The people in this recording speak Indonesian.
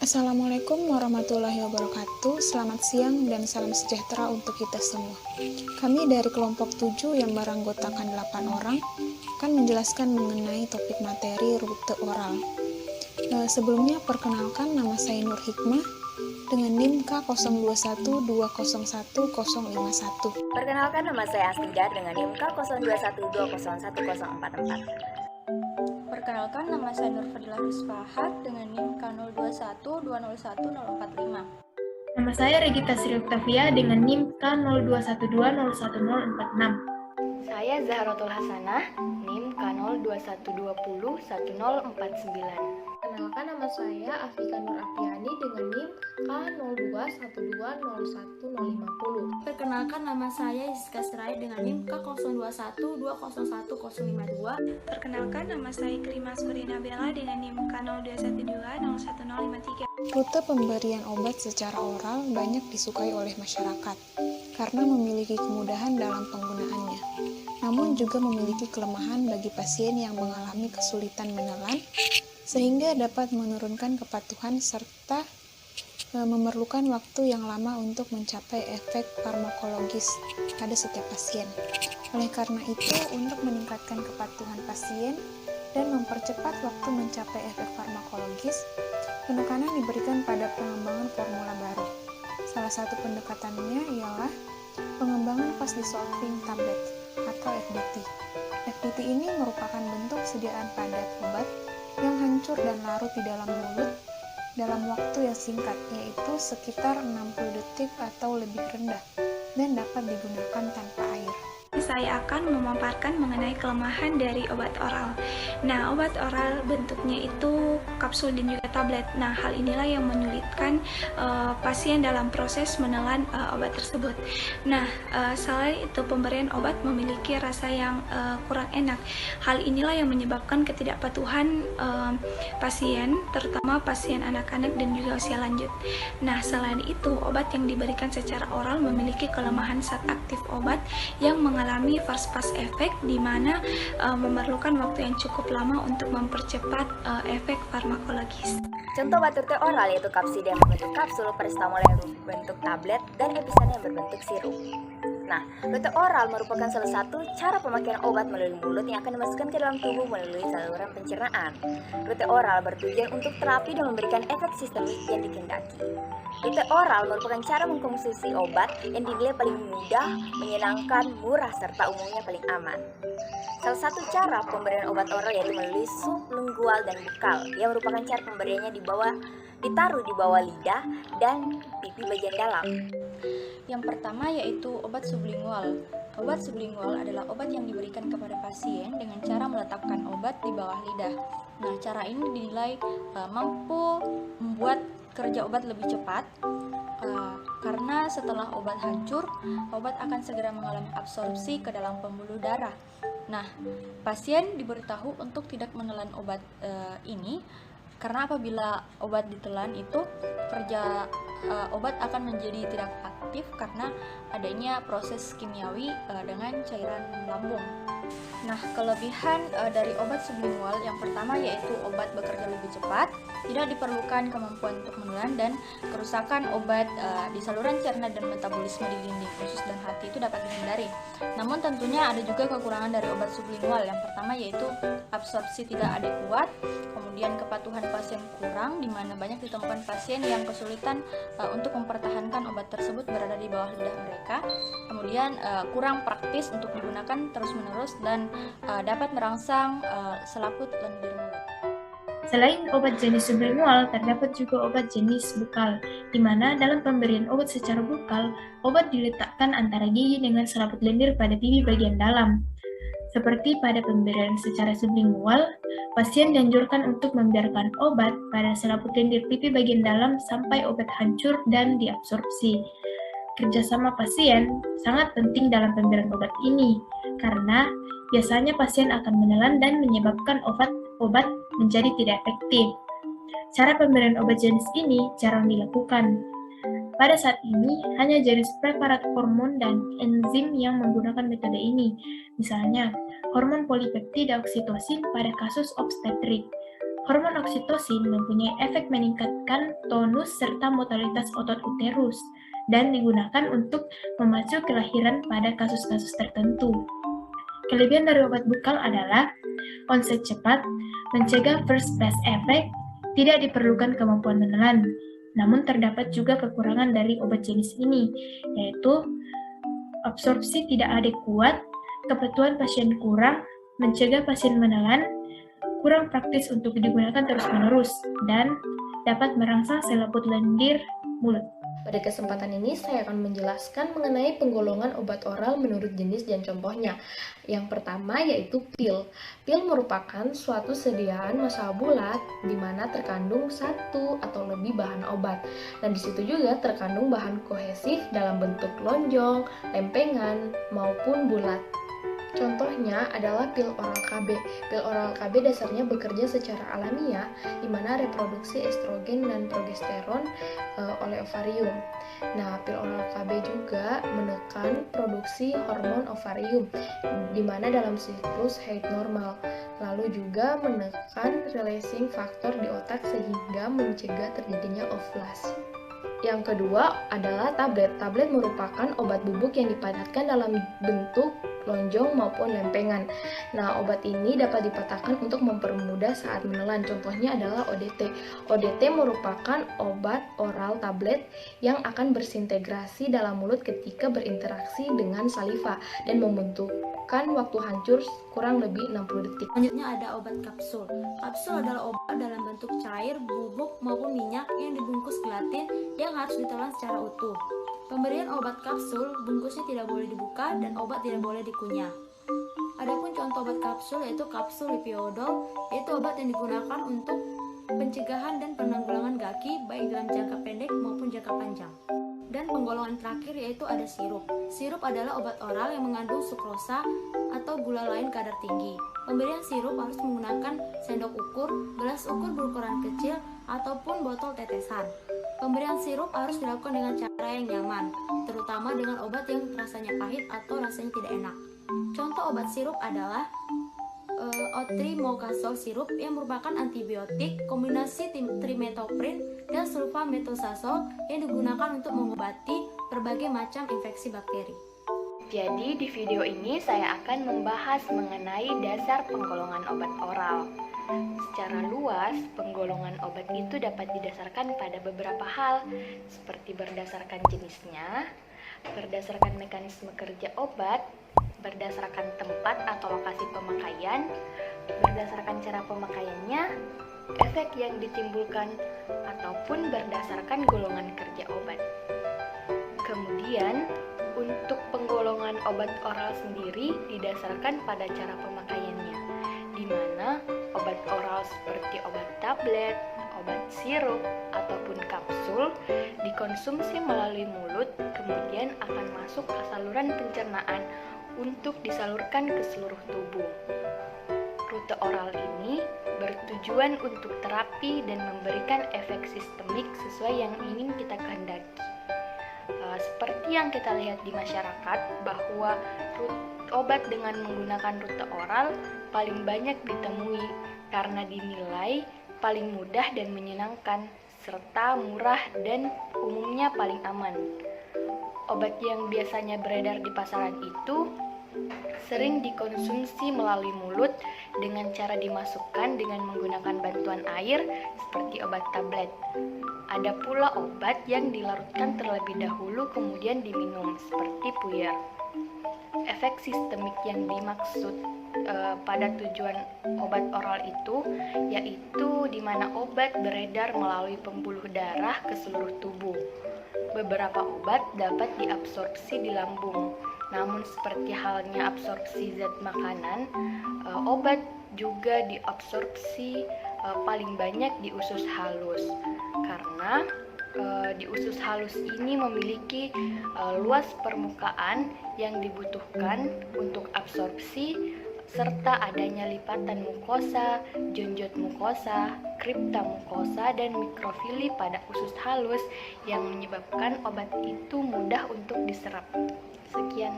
Assalamualaikum warahmatullahi wabarakatuh. Selamat siang dan salam sejahtera untuk kita semua. Kami dari kelompok 7 yang beranggotakan 8 orang akan menjelaskan mengenai topik materi rute oral. Sebelumnya perkenalkan, nama saya Nur Hikmah dengan NIM K0212011051. Perkenalkan, nama saya Astida dengan NIM K0212011044. Perkenalkan, nama saya Nur Fadilah Rusfahat dengan NIM K0212011045. Nama saya Regita Sri Oktavia dengan NIM K0212011046. Saya Zahratul Hasanah, NIM K01201049. Kenalkan, nama saya Afika Nur Apriani dengan NIM K0212011050. Perkenalkan, nama saya Jessica Serai dengan NIM K0212011052. Perkenalkan, nama saya Krima Surina Bella dengan NIM K0212011053. Rute pemberian obat secara oral banyak disukai oleh masyarakat karena memiliki kemudahan dalam penggunaannya. Namun juga memiliki kelemahan bagi pasien yang mengalami kesulitan menelan, sehingga dapat menurunkan kepatuhan serta memerlukan waktu yang lama untuk mencapai efek farmakologis pada setiap pasien. Oleh karena itu, untuk meningkatkan kepatuhan pasien dan mempercepat waktu mencapai efek farmakologis, penekanan diberikan pada pengembangan formula baru. Salah satu pendekatannya ialah pengembangan fast dissolving tablet atau FDT. FDT ini merupakan bentuk sediaan padat obat yang hancur dan larut di dalam mulut dalam waktu yang singkat, yaitu sekitar 60 detik atau lebih rendah, dan dapat digunakan tanpa air. Saya akan memaparkan mengenai kelemahan dari obat oral. Nah, obat oral bentuknya itu kapsul dan juga tablet. Nah, hal inilah yang menyulitkan pasien dalam proses menelan obat tersebut. Nah, selain itu pemberian obat memiliki rasa yang kurang enak. Hal inilah yang menyebabkan ketidakpatuhan pasien, terutama pasien anak-anak dan juga usia lanjut. Nah, selain itu obat yang diberikan secara oral memiliki kelemahan zat aktif obat yang mengalami fast efek, di mana memerlukan waktu yang cukup lama untuk mempercepat efek farmakologis. Contoh obat rute oral yaitu kapsida yang berbentuk kapsul, paracetamol yang berbentuk tablet, dan episan yang berbentuk sirup. Nah, rute oral merupakan salah satu cara pemakaian obat melalui mulut yang akan dimasukkan ke dalam tubuh melalui saluran pencernaan. Rute oral bertujuan untuk terapi dan memberikan efek sistemik yang dikehendaki. Rute oral merupakan cara mengkonsumsi obat yang dinilai paling mudah, menyenangkan, murah, serta umumnya paling aman. Salah satu cara pemberian obat oral yaitu melalui sublingual dan bukal, yang merupakan cara pemberiannya ditaruh di bawah lidah dan pipi bagian dalam. Yang pertama yaitu obat sublingual. Obat sublingual adalah obat yang diberikan kepada pasien dengan cara meletakkan obat di bawah lidah. Nah, cara ini dinilai mampu membuat kerja obat lebih cepat karena setelah obat hancur, obat akan segera mengalami absorpsi ke dalam pembuluh darah. Nah, pasien diberitahu untuk tidak menelan obat ini karena apabila obat ditelan itu kerja obat akan menjadi tidak aktif karena adanya proses kimiawi dengan cairan lambung. Nah, kelebihan dari obat sublingual yang pertama yaitu obat bekerja lebih cepat, tidak diperlukan kemampuan untuk menelan, dan kerusakan obat di saluran cerna dan metabolisme di dinding usus dan hati itu dapat dihindari. Namun tentunya ada juga kekurangan dari obat sublingual. Yang pertama yaitu absorpsi tidak adekuat, kemudian kepatuhan pasien kurang, di mana banyak ditemukan pasien yang kesulitan untuk mempertahankan obat tersebut berada di bawah lidah mereka. Kemudian kurang praktis untuk digunakan terus-menerus dan dapat merangsang selaput lendir mulut. Selain obat jenis sublingual, terdapat juga obat jenis bukal, di mana dalam pemberian obat secara bukal, obat diletakkan antara gigi dengan selaput lendir pada pipi bagian dalam. Seperti pada pemberian secara sublingual, pasien dianjurkan untuk membiarkan obat pada selaput lendir pipi bagian dalam sampai obat hancur dan diabsorpsi. Kerjasama pasien sangat penting dalam pemberian obat ini, karena biasanya pasien akan menelan dan menyebabkan obat menjadi tidak efektif. Cara pemberian obat jenis ini jarang dilakukan. Pada saat ini, hanya jenis preparat hormon dan enzim yang menggunakan metode ini. Misalnya, hormon polipeptida oksitosin pada kasus obstetrik, Hormon oksitosin mempunyai efek meningkatkan tonus serta motalitas otot uterus dan digunakan untuk memacu kelahiran pada kasus-kasus tertentu. Kelebihan dari obat bukal adalah onset cepat, mencegah first pass effect, tidak diperlukan kemampuan menelan. Namun terdapat juga kekurangan dari obat jenis ini, yaitu absorpsi tidak adekuat, kepatuhan pasien kurang, mencegah pasien menelan, kurang praktis untuk digunakan terus-menerus, dan dapat merangsang selaput lendir mulut. Pada kesempatan ini saya akan menjelaskan mengenai penggolongan obat oral menurut jenis dan contohnya. Yang pertama yaitu pil. Pil merupakan suatu sediaan massal bulat di mana terkandung satu atau lebih bahan obat. Dan di situ juga terkandung bahan kohesif dalam bentuk lonjong, lempengan, maupun bulat. Contohnya adalah pil oral KB. Pil oral KB dasarnya bekerja secara alamiah, di mana reproduksi estrogen dan progesteron oleh ovarium. Nah, pil oral KB juga menekan produksi hormon ovarium, di mana dalam siklus haid normal. Lalu juga menekan releasing faktor di otak sehingga mencegah terjadinya ovulasi. Yang kedua adalah tablet. Tablet merupakan obat bubuk yang dipadatkan dalam bentuk lonjong maupun lempengan. Nah, obat ini dapat dipatahkan untuk mempermudah saat menelan. Contohnya adalah ODT. ODT merupakan obat oral tablet yang akan bersintegrasi dalam mulut ketika berinteraksi dengan saliva dan membutuhkan waktu hancur kurang lebih 60 detik. Selanjutnya ada obat kapsul. Kapsul adalah obat dalam bentuk cair, bubuk, maupun minyak yang dibungkus gelatin yang harus ditelan secara utuh. Pemberian obat kapsul, bungkusnya tidak boleh dibuka dan obat tidak boleh dikunyah. Adapun contoh obat kapsul yaitu kapsul lipiodol, yaitu obat yang digunakan untuk pencegahan dan penanggulangan gaki baik dalam jangka pendek maupun jangka panjang. Dan penggolongan terakhir yaitu ada sirup. Sirup adalah obat oral yang mengandung sukrosa atau gula lain kadar tinggi. Pemberian sirup harus menggunakan sendok ukur, gelas ukur berukuran kecil, ataupun botol tetesan. Pemberian sirup harus dilakukan dengan cara yang nyaman, terutama dengan obat yang rasanya pahit atau rasanya tidak enak. Contoh obat sirup adalah otrimodazole sirup yang merupakan antibiotik kombinasi trimetoprim dan sulfametosazole yang digunakan untuk mengobati berbagai macam infeksi bakteri. Jadi di video ini saya akan membahas mengenai dasar penggolongan obat oral. Secara luas, penggolongan obat itu dapat didasarkan pada beberapa hal, seperti berdasarkan jenisnya, berdasarkan mekanisme kerja obat, berdasarkan tempat atau lokasi pemakaian, berdasarkan cara pemakaiannya, efek yang ditimbulkan, ataupun berdasarkan golongan kerja obat. Kemudian, untuk penggolongan obat oral sendiri didasarkan pada cara pemakaiannya, di mana obat oral seperti obat tablet, obat sirup, ataupun kapsul dikonsumsi melalui mulut, kemudian akan masuk ke saluran pencernaan untuk disalurkan ke seluruh tubuh. Rute oral ini bertujuan untuk terapi dan memberikan efek sistemik sesuai yang ingin kita kehendaki. Seperti yang kita lihat di masyarakat bahwa obat dengan menggunakan rute oral paling banyak ditemui karena dinilai paling mudah dan menyenangkan serta murah dan umumnya paling aman. Obat yang biasanya beredar di pasaran itu sering dikonsumsi melalui mulut dengan cara dimasukkan dengan menggunakan bantuan air seperti obat tablet. Ada pula obat yang dilarutkan terlebih dahulu kemudian diminum seperti puyer. Efek sistemik yang dimaksud pada tujuan obat oral itu yaitu di mana obat beredar melalui pembuluh darah ke seluruh tubuh. Beberapa obat dapat diabsorpsi di lambung. Namun seperti halnya absorpsi zat makanan, obat juga diabsorpsi paling banyak di usus halus. Karena di usus halus ini memiliki luas permukaan yang dibutuhkan untuk absorpsi serta adanya lipatan mukosa, jonjot mukosa, kripta mukosa, dan mikrofili pada usus halus yang menyebabkan obat itu mudah untuk diserap. Sekian.